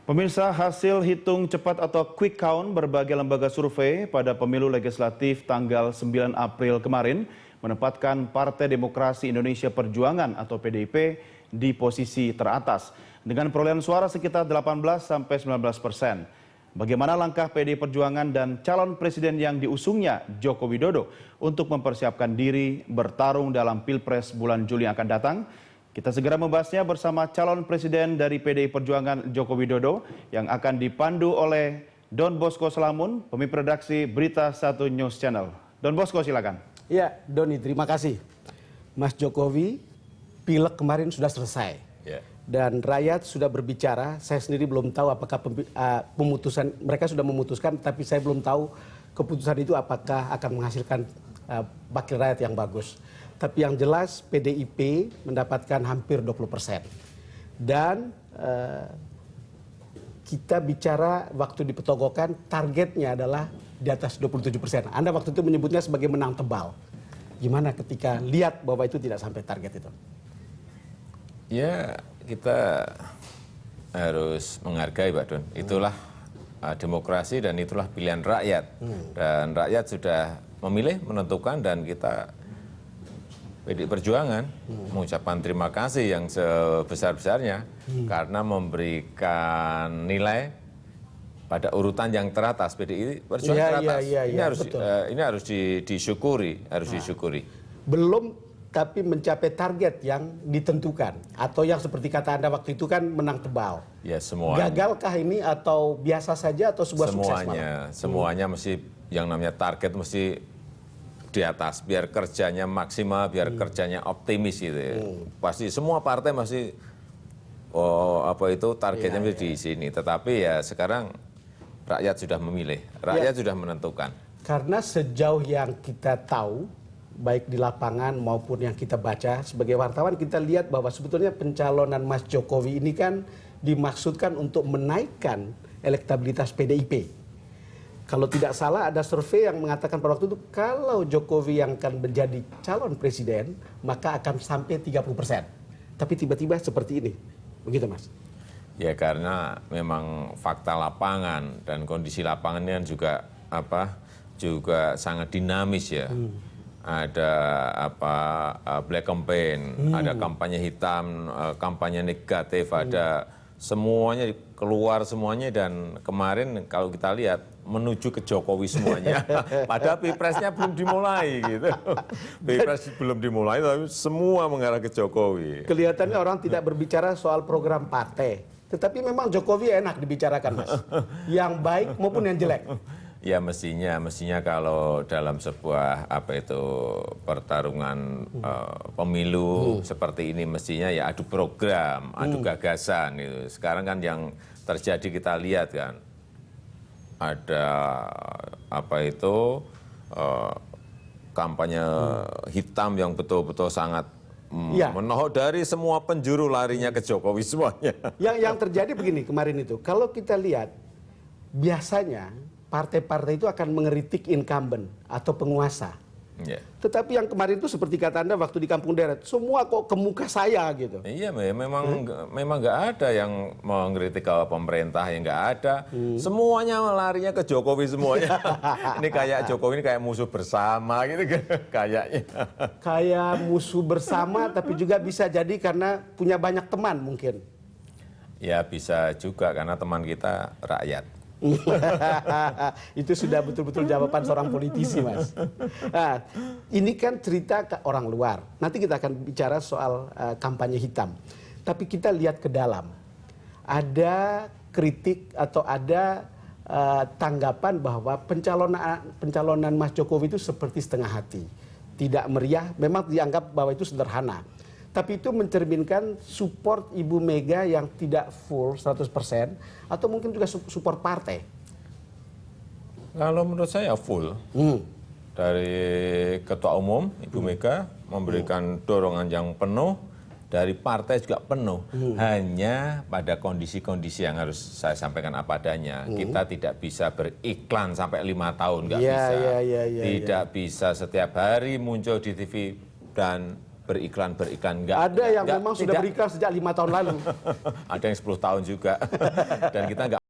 Pemirsa, hasil hitung cepat atau quick count berbagai lembaga survei pada pemilu legislatif tanggal 9 April kemarin menempatkan Partai Demokrasi Indonesia Perjuangan atau PDIP di posisi teratas dengan perolehan suara sekitar 18–19%. Bagaimana langkah PDI Perjuangan dan calon presiden yang diusungnya Joko Widodo untuk mempersiapkan diri bertarung dalam Pilpres bulan Juli yang akan datang? Kita segera membahasnya bersama calon presiden dari PDI Perjuangan Joko Widodo yang akan dipandu oleh Don Bosco Selamun, pemimpin redaksi Berita 1 News Channel. Don Bosco, silakan. Ya, Doni, terima kasih. Mas Jokowi, pileg kemarin sudah selesai. Ya. Dan rakyat sudah berbicara. Saya sendiri belum tahu apakah pemutusan, mereka sudah memutuskan, tapi saya belum tahu keputusan itu apakah akan menghasilkan wakil rakyat yang bagus. Tapi yang jelas PDIP mendapatkan hampir 20%. Dan kita bicara waktu dipetogokan targetnya adalah di atas 27%. Anda waktu itu menyebutnya sebagai menang tebal. Gimana ketika lihat bahwa itu tidak sampai target itu? Ya, kita harus menghargai, Pak Don. Itulah demokrasi dan itulah pilihan rakyat. Dan rakyat sudah memilih, menentukan, dan kita PDI Perjuangan mengucapkan terima kasih yang sebesar-besarnya karena memberikan nilai pada urutan yang teratas. PDI Perjuangan teratas. Ini harus disyukuri, disyukuri. Belum, tapi mencapai target yang ditentukan atau yang seperti kata Anda waktu itu kan menang tebal. Ya, semuanya. Gagalkah ini atau biasa saja atau sebuah sukses malah? Semuanya mesti yang namanya target mesti di atas, biar kerjanya maksimal, biar kerjanya optimis gitu ya. Pasti semua partai masih targetnya di sini. Tetapi ya sekarang rakyat sudah memilih, rakyat sudah menentukan. Karena sejauh yang kita tahu, baik di lapangan maupun yang kita baca sebagai wartawan, kita lihat bahwa sebetulnya pencalonan Mas Jokowi ini kan dimaksudkan untuk menaikkan elektabilitas PDIP. Kalau tidak salah ada survei yang mengatakan pada waktu itu kalau Jokowi yang akan menjadi calon presiden maka akan sampai 30%. Tapi tiba-tiba seperti ini. Begitu, Mas? Ya, karena memang fakta lapangan dan kondisi lapangannya juga sangat dinamis ya. Ada black campaign, ada kampanye hitam, kampanye negatif, ada semuanya keluar semuanya, dan kemarin kalau kita lihat menuju ke Jokowi semuanya. Padahal Pilpresnya belum dimulai gitu. Pilpres belum dimulai tapi semua mengarah ke Jokowi. Kelihatannya orang tidak berbicara soal program partai. Tetapi memang Jokowi enak dibicarakan, Mas. Yang baik maupun yang jelek. Ya, mestinya kalau dalam sebuah pertarungan pemilu seperti ini mestinya ya adu program, adu gagasan gitu. Sekarang kan yang terjadi kita lihat kan ada kampanye hitam yang betul-betul sangat menohok dari semua penjuru larinya ke Jokowi semuanya. Yang terjadi begini kemarin itu, kalau kita lihat biasanya partai-partai itu akan mengeritik incumbent atau penguasa. Yeah. Tetapi yang kemarin itu seperti kata Anda waktu di Kampung Deret, semua kok ke muka saya gitu. Iya, memang nggak ada yang mengkritik ke pemerintah, yang nggak ada. Semuanya larinya ke Jokowi semuanya. Ini kayak Jokowi ini kayak musuh bersama gitu kayaknya. Kayak musuh bersama, tapi juga bisa jadi karena punya banyak teman mungkin. Ya, bisa juga karena teman kita rakyat. Itu sudah betul-betul jawaban seorang politisi, Mas. Nah, ini kan cerita ke orang luar. Nanti kita akan bicara soal kampanye hitam. Tapi kita lihat ke dalam. Ada kritik atau ada tanggapan bahwa pencalonan Mas Jokowi itu seperti setengah hati. Tidak meriah, memang dianggap bahwa itu sederhana. Tapi itu mencerminkan support Ibu Mega yang tidak full 100% atau mungkin juga support partai. Kalau menurut saya full. Dari Ketua Umum Ibu Mega memberikan dorongan yang penuh, dari partai juga penuh. Hanya pada kondisi-kondisi yang harus saya sampaikan apa adanya. Kita tidak bisa beriklan sampai 5 tahun, nggak bisa. Tidak bisa setiap hari muncul di TV dan beriklan Ada yang memang sudah beriklan sejak 5 tahun lalu. ada yang 10 tahun juga dan kita nggak